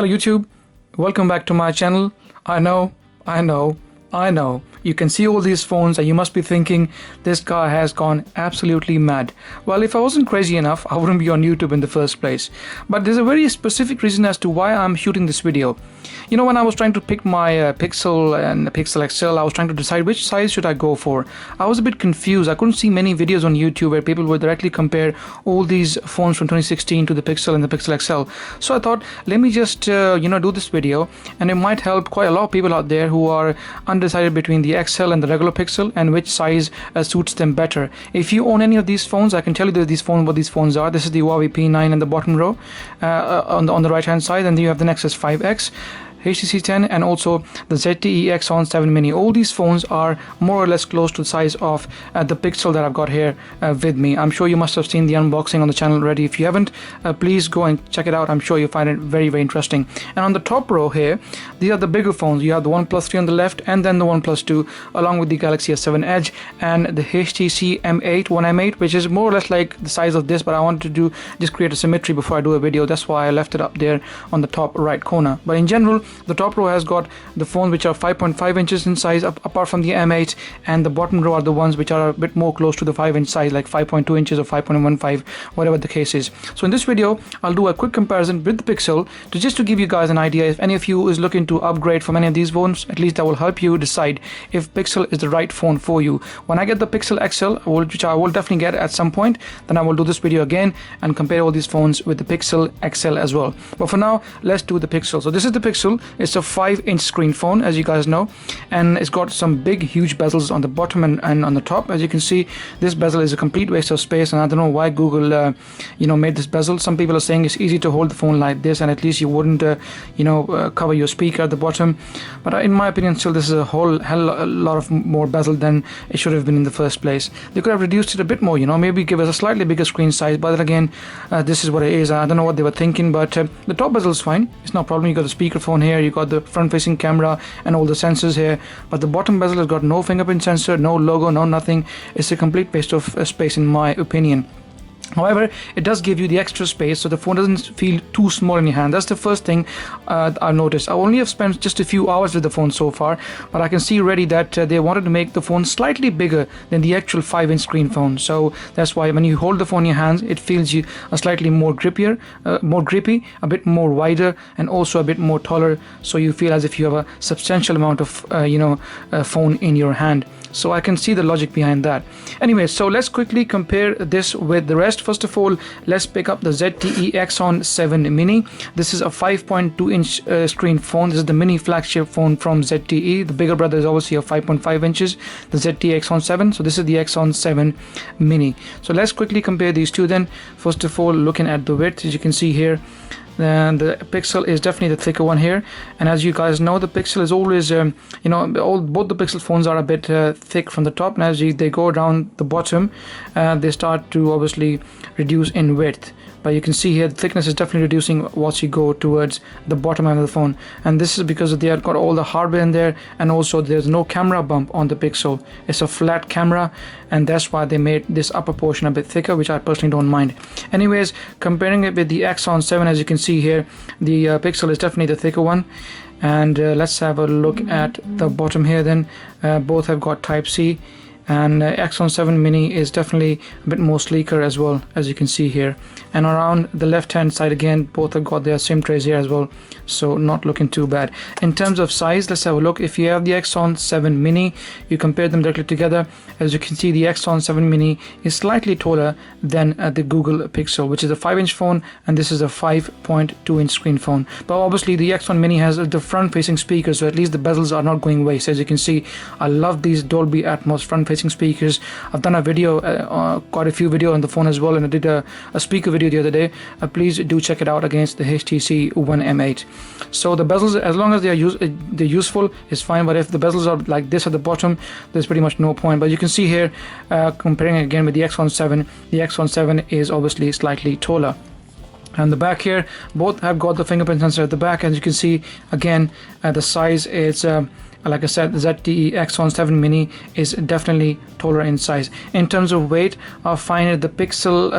Hello YouTube, welcome back to my channel. I know. You can see all these phones and you must be thinking this guy has gone absolutely mad. Well, if I wasn't crazy enough, I wouldn't be on YouTube in the first place. But there's a very specific reason as to why I'm shooting this video. You know, when I was trying to pick my Pixel and Pixel XL, I was trying to decide which size should I go for. I was a bit confused. I couldn't see many videos on YouTube where people would directly compare all these phones from 2016 to the Pixel and the Pixel XL. So I thought, let me just do this video, and it might help quite a lot of people out there who are undecided between the XL and the regular Pixel and which size suits them better. If you own any of these phones, I can tell you that what these phones are. This is the Huawei P9 in the bottom row on the right hand side, and then you have the Nexus 5X, HTC 10, and also the ZTE Axon 7 mini. All these phones are more or less close to the size of the Pixel that I've got here with me. I'm sure you must have seen the unboxing on the channel already. If you haven't, please go and check it out. I'm sure you'll find it very, very interesting. And on the top row here, these are the bigger phones. You have the OnePlus 3 on the left, and then the OnePlus 2, along with the Galaxy S7 Edge and the HTC M8, One M8, which is more or less like the size of this, but I wanted to just create a symmetry before I do a video. That's why I left it up there on the top right corner. But in general, the top row has got the phones which are 5.5 inches in size, apart from the M8, and the bottom row are the ones which are a bit more close to the 5-inch size, like 5.2 inches or 5.15, whatever the case is. So in this video, I'll do a quick comparison with the Pixel to give you guys an idea. If any of you is looking to upgrade from any of these phones, at least that will help you decide if Pixel is the right phone for you. When I get the Pixel XL, which I will definitely get at some point, then I will do this video again and compare all these phones with the Pixel XL as well. But for now, let's do the Pixel. So this is the Pixel. It's a 5-inch screen phone, as you guys know, and it's got some big huge bezels on the bottom and on the top. As you can see, this bezel is a complete waste of space, and I don't know why Google made this bezel. Some people are saying it's easy to hold the phone like this, and at least you wouldn't cover your speaker at the bottom. But in my opinion, still, this is a whole hell a lot of more bezel than it should have been in the first place. They could have reduced it a bit more, maybe give us a slightly bigger screen size, but then again, this is what it is. I don't know what they were thinking, but the top bezel is fine. It's no problem. You got the speakerphone here, you got the front-facing camera and all the sensors here, but the bottom bezel has got no fingerprint sensor, no logo, no nothing. It's a complete waste of space in my opinion. However, it does give you the extra space, so the phone doesn't feel too small in your hand. That's the first thing I've noticed. I only have spent just a few hours with the phone so far, but I can see already that they wanted to make the phone slightly bigger than the actual 5-inch screen phone. So that's why when you hold the phone in your hands, it feels you a slightly more grippy, a bit more wider, and also a bit more taller. So you feel as if you have a substantial amount of phone in your hand. So I can see the logic behind that. Anyway, so let's quickly compare this with the rest. First of all, let's pick up the ZTE Axon 7 mini. This is a 5.2-inch screen phone. This is the mini flagship phone from ZTE. The bigger brother is obviously a 5.5 inches, the ZTE Axon 7. So this is the Axon 7 mini. So let's quickly compare these two then. First of all, looking at the width, as you can see here, then the Pixel is definitely the thicker one here, and as you guys know, the Pixel is always both the Pixel phones are a bit thick from the top, and as they go down the bottom, they start to obviously reduce in width. But you can see here the thickness is definitely reducing once you go towards the bottom end of the phone, and this is because they have got all the hardware in there, and also there's no camera bump on the Pixel. It's a flat camera, and that's why they made this upper portion a bit thicker, which I personally don't mind. Anyways, comparing it with the Axon 7, as you can see here, the Pixel is definitely the thicker one. And let's have a look at the bottom here then. Both have got Type-C, and Axon 7 mini is definitely a bit more sleeker as well, as you can see here. And around the left hand side again, both have got their SIM trays here as well, so not looking too bad. In terms of size, let's have a look. If you have the Axon 7 mini, you compare them directly together, as you can see the Axon 7 mini is slightly taller than the Google Pixel, which is a 5-inch phone, and this is a 5.2-inch screen phone. But obviously the Axon mini has the front facing speakers, so at least the bezels are not going waste. As you can see, I love these Dolby Atmos front facing speakers. I've done a video, quite a few videos on the phone as well, and I did a speaker video the other day. Please do check it out against the HTC One M8. So the bezels, as long as they're useful, is fine, but if the bezels are like this at the bottom, there's pretty much no point. But you can see here, comparing again with the Axon 7, the Axon 7 is obviously slightly taller. And the back here, both have got the fingerprint sensor at the back. As you can see, again, the size is Like I said, the ZTE Axon 7 Mini is definitely taller in size. In terms of weight, I find the Pixel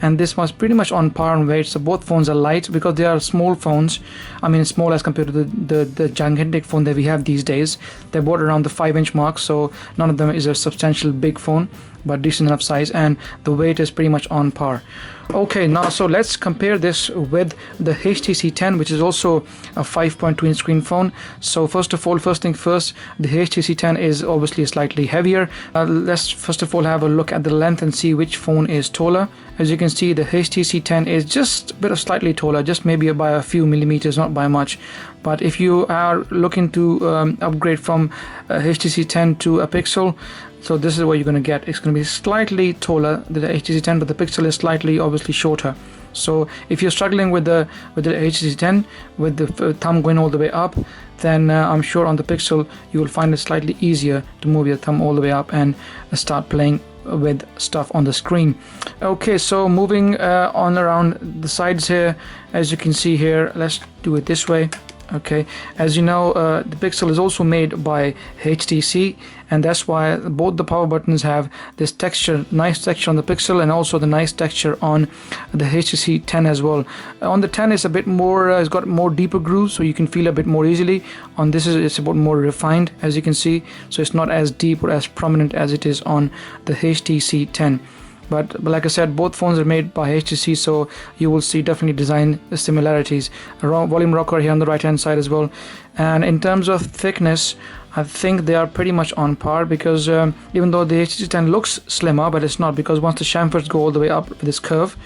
and this was pretty much on par in weight. So both phones are light because they are small phones. I mean, small as compared to the gigantic phone that we have these days. They're both around the 5-inch mark, so none of them is a substantial big phone, but decent enough size, and the weight is pretty much on par. Okay, now so let's compare this with the HTC 10, which is also a 5.2-inch screen phone. So first thing first, the HTC 10 is obviously slightly heavier. Let's first of all have a look at the length and see which phone is taller. As you can see, the HTC 10 is just a bit of slightly taller, just maybe by a few millimeters, not by much. But if you are looking to upgrade from HTC 10 to a Pixel, so this is what you're going to get. It's going to be slightly taller than the HTC 10, but the Pixel is slightly obviously shorter. So if you're struggling with the HTC 10 with the thumb going all the way up, then I'm sure on the Pixel you will find it slightly easier to move your thumb all the way up and start playing with stuff on the screen. Okay, so moving on around the sides here, as you can see here, let's do it this way. Okay, as you know, the Pixel is also made by HTC, and that's why both the power buttons have this texture, nice texture on the Pixel, and also the nice texture on the HTC 10 as well. On the 10 it's a bit more, it's got more deeper grooves, so you can feel a bit more easily. On this it's a bit more refined, as you can see, so it's not as deep or as prominent as it is on the HTC 10. But like I said, both phones are made by HTC, so you will see definitely design similarities. A volume rocker here on the right hand side as well. And in terms of thickness, I think they are pretty much on par, because even though the HTC 10 looks slimmer, but it's not, because once the chamfers go all the way up with this curve,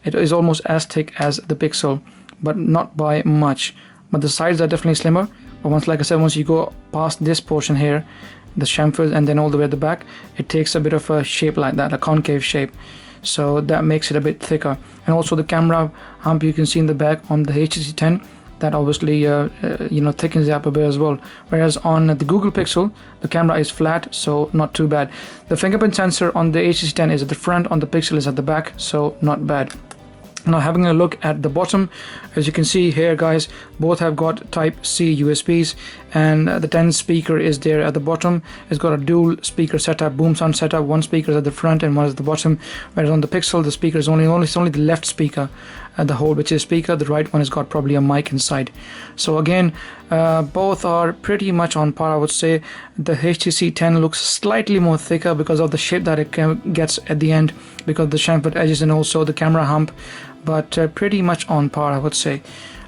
it is almost as thick as the Pixel, but not by much. But the sides are definitely slimmer. But once, like I said, once you go past this portion here, the chamfers, and then all the way at the back, it takes a bit of a shape like that, a concave shape, so that makes it a bit thicker. And also the camera hump you can see in the back on the HTC 10, that obviously thickens it up a bit as well, whereas on the Google Pixel the camera is flat, so not too bad. The fingerprint sensor on the HTC 10 is at the front, on the Pixel is at the back, so not bad. Now having a look at the bottom, as you can see here guys, both have got type C USBs, and the 10 speaker is there at the bottom. It's got a dual speaker setup, boom sound setup. One speaker is at the front and one is at the bottom, whereas on the Pixel the speaker is only the left speaker at the whole, which is speaker. The right one has got probably a mic inside. So again, both are pretty much on par, I would say. The HTC 10 looks slightly more thicker because of the shape that it gets at the end, because of the chamfered edges and also the camera hump, but pretty much on par, I would say.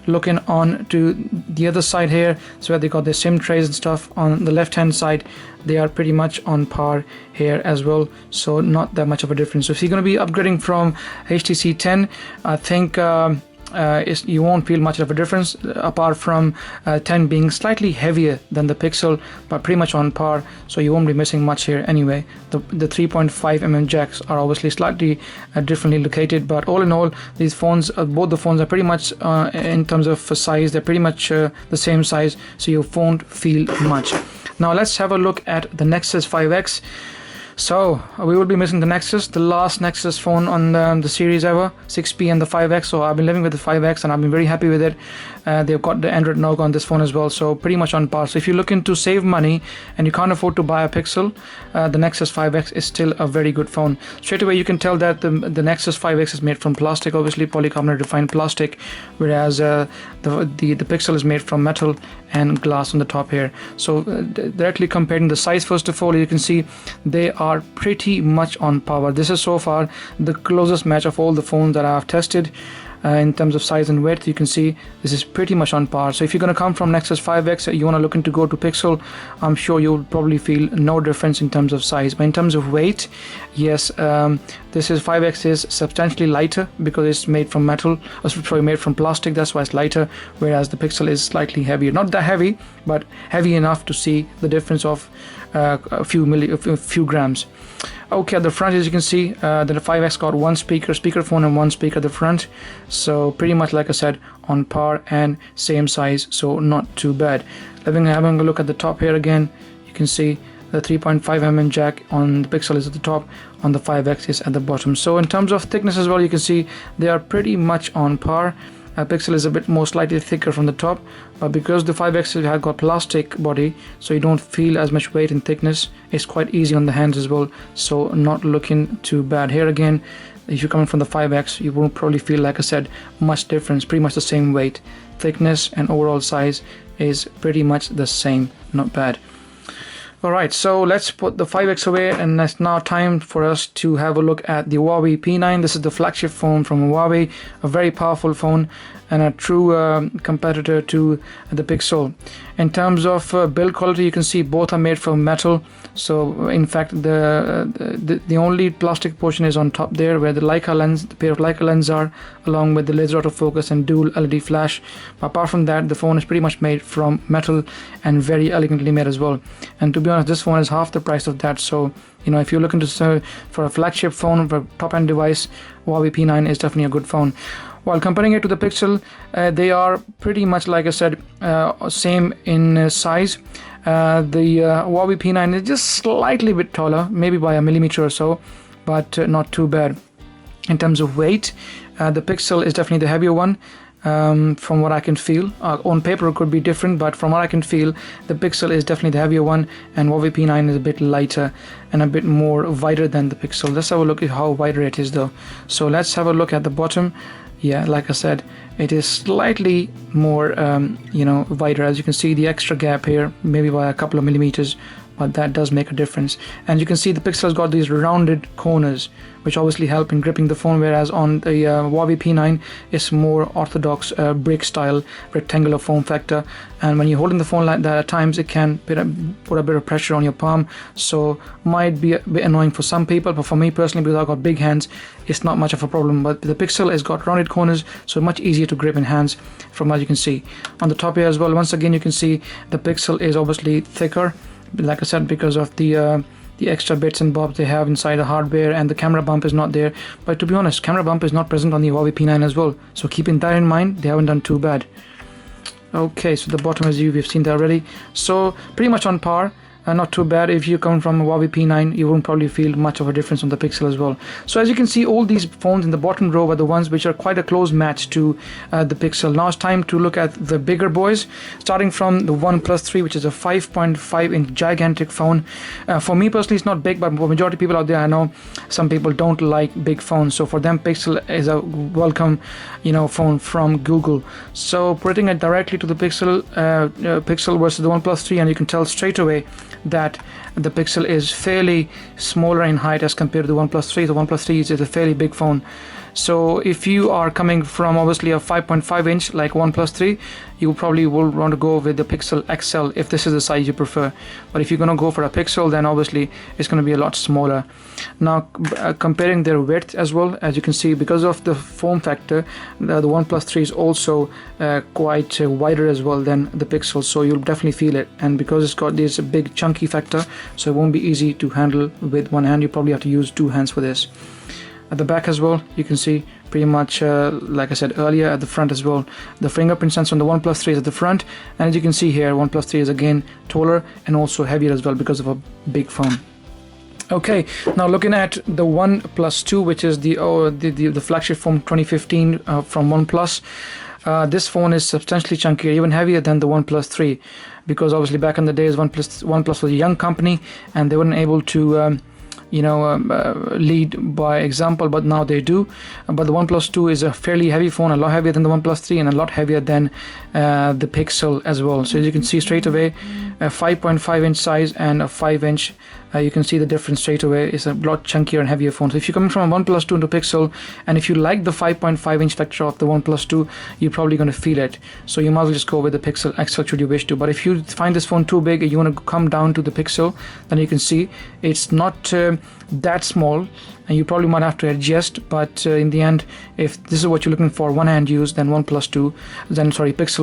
Looking on to the other side here, so where they got the SIM trays and stuff on the left hand side, they are pretty much on par here as well, so not that much of a difference. So if you're going to be upgrading from HTC 10, I think you won't feel much of a difference, apart from 10 being slightly heavier than the Pixel, but pretty much on par, so you won't be missing much here anyway. The 3.5mm jacks are obviously slightly differently located, but all in all, these phones, both the phones are pretty much in terms of size, they're pretty much the same size, so you won't feel much. Now let's have a look at the Nexus 5X. So we will be missing the Nexus, the last Nexus phone on the series ever, 6P and the 5X. So I've been living with the 5X and I've been very happy with it. They've got the Android Nougat on this phone as well, so pretty much on par. So if you're looking to save money and you can't afford to buy a Pixel, the Nexus 5X is still a very good phone. Straight away you can tell that the Nexus 5X is made from plastic, obviously polycarbonate refined plastic, whereas the Pixel is made from metal and glass on the top here. So directly comparing the size, first of all, you can see they are pretty much on par. This is so far the closest match of all the phones that I have tested. In terms of size and width, you can see this is pretty much on par. So if you're going to come from Nexus 5X, you want to look into go to Pixel, I'm sure you'll probably feel no difference in terms of size. But in terms of weight, yes, this is 5X is substantially lighter because it's made from metal, made from plastic. That's why it's lighter, whereas the Pixel is slightly heavier. Not that heavy, but heavy enough to see the difference of a few grams. Okay, at the front, as you can see, the 5X got one speakerphone and one speaker at the front, so pretty much, like I said, on par and same size, so not too bad. Having a look at the top here again, you can see the 3.5mm jack on the Pixel is at the top, on the 5X is at the bottom. So in terms of thickness as well, you can see they are pretty much on par. Pixel is a bit more slightly thicker from the top, but because the 5X has got plastic body, so you don't feel as much weight and thickness. It's quite easy on the hands as well, so not looking too bad. Here again, if you're coming from the 5X, you won't probably feel, like I said, much difference. Pretty much the same weight, thickness, and overall size is pretty much the same. Not bad. Alright, so let's put the 5X away, and it's now time for us to have a look at the Huawei P9. This is the flagship phone from Huawei, a very powerful phone and a true competitor to the Pixel. In terms of build quality, you can see both are made from metal. So in fact, the only plastic portion is on top there, where the Leica lens, the pair of Leica lenses are, along with the laser autofocus and dual LED flash. But apart from that, the phone is pretty much made from metal and very elegantly made as well. And to be honest, this phone is half the price of that. So you know, if you're looking to for a flagship phone, for a top-end device, Huawei P9 is definitely a good phone. While comparing it to the Pixel, they are pretty much, like I said, same in size. The Huawei P9 is just slightly bit taller, maybe by a millimeter or so, but not too bad. In terms of weight, the Pixel is definitely the heavier one. From what I can feel, on paper it could be different, but from what I can feel, the Pixel is definitely the heavier one, and Huawei P9 is a bit lighter and a bit more wider than the Pixel. Let's have a look at how wider it is though. So let's have a look at the bottom. Yeah, like I said, it is slightly more wider. As you can see, the extra gap here, maybe by a couple of millimeters, but that does make a difference. And you can see the Pixel has got these rounded corners, which obviously help in gripping the phone, whereas on the Huawei P9 it's more orthodox brick style rectangular form factor, and when you're holding the phone like that, at times it can put a bit of pressure on your palm, so might be a bit annoying for some people, but for me personally, because I've got big hands, it's not much of a problem. But the Pixel has got rounded corners, so much easier to grip in hands, from what you can see. On the top here as well, once again you can see the Pixel is obviously thicker, like I said, because of the extra bits and bobs they have inside the hardware, and the camera bump is not there. But to be honest, camera bump is not present on the Huawei P9 as well, so keeping that in mind, they haven't done too bad. Okay, so the bottom, as we've seen that already, so pretty much on par. Not too bad. If you come from a Huawei P9, you won't probably feel much of a difference on the Pixel as well. So as you can see, all these phones in the bottom row are the ones which are quite a close match to the Pixel. Now it's time to look at the bigger boys, starting from the OnePlus 3, which is a 5.5-inch gigantic phone. For me personally, it's not big, but for majority of people out there, I know some people don't like big phones, so for them Pixel is a welcome phone from Google. So putting it directly to the Pixel versus the OnePlus 3, and you can tell straight away that the Pixel is fairly smaller in height as compared to the OnePlus 3. The OnePlus 3 is a fairly big phone. So if you are coming from obviously a 5.5-inch like OnePlus 3, you probably will want to go with the Pixel XL if this is the size you prefer. But if you're going to go for a Pixel, then obviously it's going to be a lot smaller. Now comparing their width as well, as you can see, because of the form factor, the OnePlus 3 is also quite wider as well than the Pixel, so you'll definitely feel it. And because it's got this big chunky factor, so it won't be easy to handle with one hand. You probably have to use two hands for this. At the back as well, you can see pretty much like I said earlier, at the front as well, the fingerprint sensor on the OnePlus 3 is at the front, and as you can see here, OnePlus 3 is again taller and also heavier as well because of a big phone. Okay, now looking at the OnePlus 2, which is the flagship phone 2015 from OnePlus. This phone is substantially chunkier, even heavier than the OnePlus 3, because obviously back in the days OnePlus was a young company and they weren't able to lead by example, but now they do. But the OnePlus 2 is a fairly heavy phone, a lot heavier than the OnePlus 3 and a lot heavier than the Pixel as well. So as you can see straight away, a 5.5-inch size and a 5-inch, you can see the difference straight away. It's a lot chunkier and heavier phone. So if you're coming from a OnePlus 2 into Pixel, and if you like the 5.5-inch factor of the OnePlus 2, you're probably going to feel it. So you might as well just go with the Pixel XL should you wish to. But if you find this phone too big and you want to come down to the Pixel, then you can see it's not that small, and you probably might have to adjust. But in the end, if this is what you're looking for, one hand use, then Pixel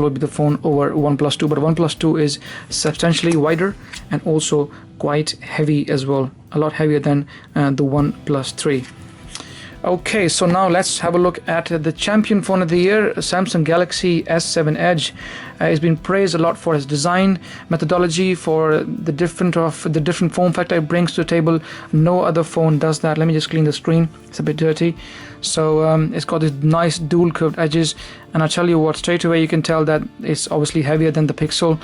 will be the phone over OnePlus 2. But OnePlus 2 is substantially wider and also quite heavy as well, a lot heavier than the OnePlus 3. Okay, so now let's have a look at the champion phone of the year, Samsung Galaxy S7 Edge. It's been praised a lot for its design methodology, for the different form factor it brings to the table. No other phone does that. Let me just clean the screen, it's a bit dirty. So it's got these nice dual curved edges, and I'll tell you what, straight away you can tell that it's obviously heavier than the Pixel.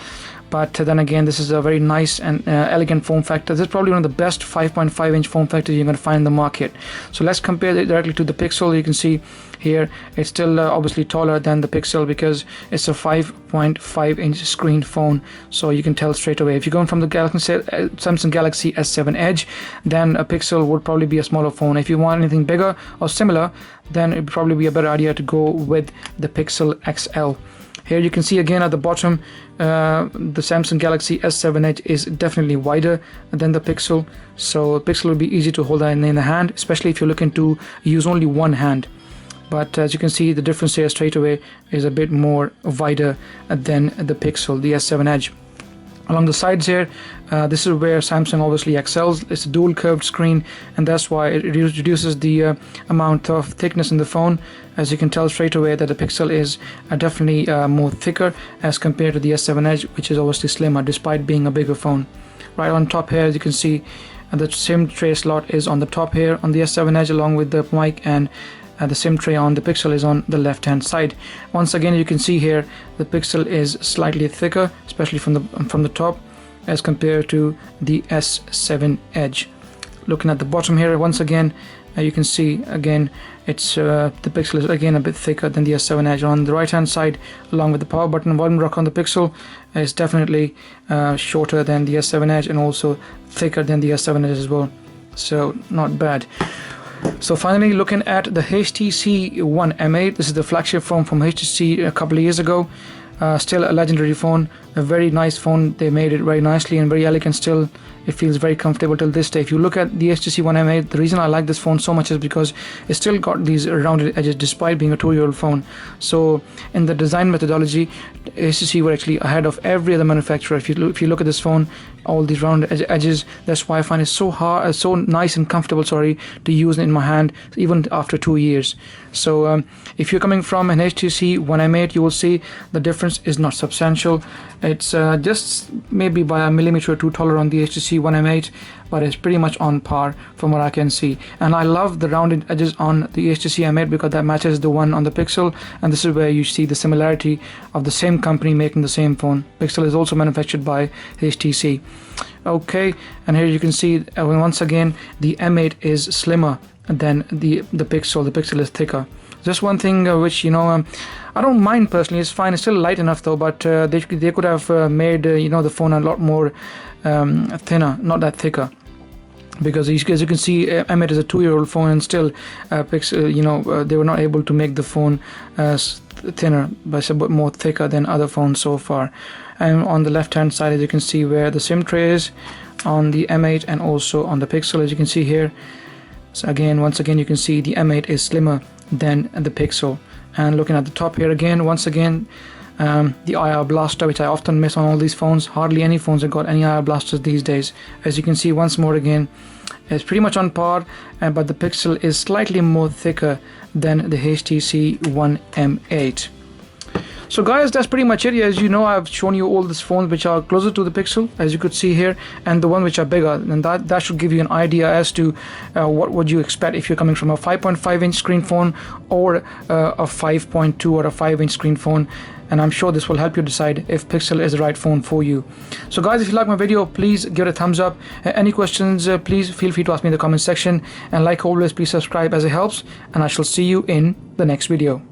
But then again, this is a very nice and elegant form factor. This is probably one of the best 5.5-inch form factors you're going to find in the market. So let's compare it directly to the Pixel. You can see here it's still obviously taller than the Pixel because it's a 5.5-inch screen phone. So you can tell straight away. If you're going from the Samsung Galaxy S7 Edge, then a Pixel would probably be a smaller phone. If you want anything bigger or similar, then it would probably be a better idea to go with the Pixel XL. Here you can see again at the bottom, the Samsung Galaxy S7 Edge is definitely wider than the Pixel. So the Pixel will be easy to hold in the hand, especially if you're looking to use only one hand. But as you can see, the difference here straight away is a bit more wider than the Pixel, the S7 Edge. Along the sides here, this is where Samsung obviously excels. It's a dual curved screen, and that's why it reduces the amount of thickness in the phone. As you can tell straight away that the Pixel is definitely more thicker as compared to the S7 Edge, which is obviously slimmer despite being a bigger phone. Right on top here, as you can see, the SIM tray slot is on the top here on the S7 Edge, along with the mic, and the SIM tray on the Pixel is on the left hand side. Once again, you can see here the Pixel is slightly thicker, especially from the top, as compared to the S7 Edge. Looking at the bottom here, once again, you can see again it's the Pixel is again a bit thicker than the S7 Edge. On the right hand side, along with the power button, volume rocker on the Pixel is definitely shorter than the S7 Edge and also thicker than the S7 Edge as well. So not bad. So finally, looking at the HTC One M8, this is the flagship phone from HTC a couple of years ago. Still a legendary phone, a very nice phone. They made it very nicely and very elegant. Still, it feels very comfortable till this day. If you look at the HTC One M8, the reason I like this phone so much is because it still got these rounded edges despite being a 2-year-old phone. So in the design methodology, HTC were actually ahead of every other manufacturer. If you look at this phone, all these rounded edges, that's why I find it so nice and comfortable, to use in my hand even after 2 years. So if you're coming from an HTC One M8, you will see the difference is not substantial. It's just maybe by a millimeter or two taller on the HTC One M8, but it's pretty much on par from what I can see. And I love the rounded edges on the HTC M8 because that matches the one on the Pixel, and this is where you see the similarity of the same company making the same phone. Pixel is also manufactured by HTC. Okay, and here you can see once again the M8 is slimmer than the Pixel. The Pixel is thicker. Just one thing which I don't mind personally. It's fine. It's still light enough though, but they could have made the phone a lot more thinner, not that thicker. Because as you can see, M8 is a 2-year-old phone, and still Pixel, they were not able to make the phone thinner, but it's a bit more thicker than other phones so far. And on the left hand side, as you can see, where the SIM tray is on the M8 and also on the Pixel, as you can see here. So once again, you can see the M8 is slimmer than the Pixel. And looking at the top here again, once again, the IR blaster, which I often miss on all these phones. Hardly any phones have got any IR blasters these days. As you can see once more again, it's pretty much on par, but the Pixel is slightly more thicker than the HTC One M8. So guys, that's pretty much it. As you know, I've shown you all these phones which are closer to the Pixel, as you could see here, and the one which are bigger, and that should give you an idea as to what would you expect if you're coming from a 5.5-inch screen phone or a 5.2 or a 5-inch screen phone. And I'm sure this will help you decide if Pixel is the right phone for you. So guys, if you like my video, please give it a thumbs up. Any questions, please feel free to ask me in the comment section, and like always, please subscribe as it helps, and I shall see you in the next video.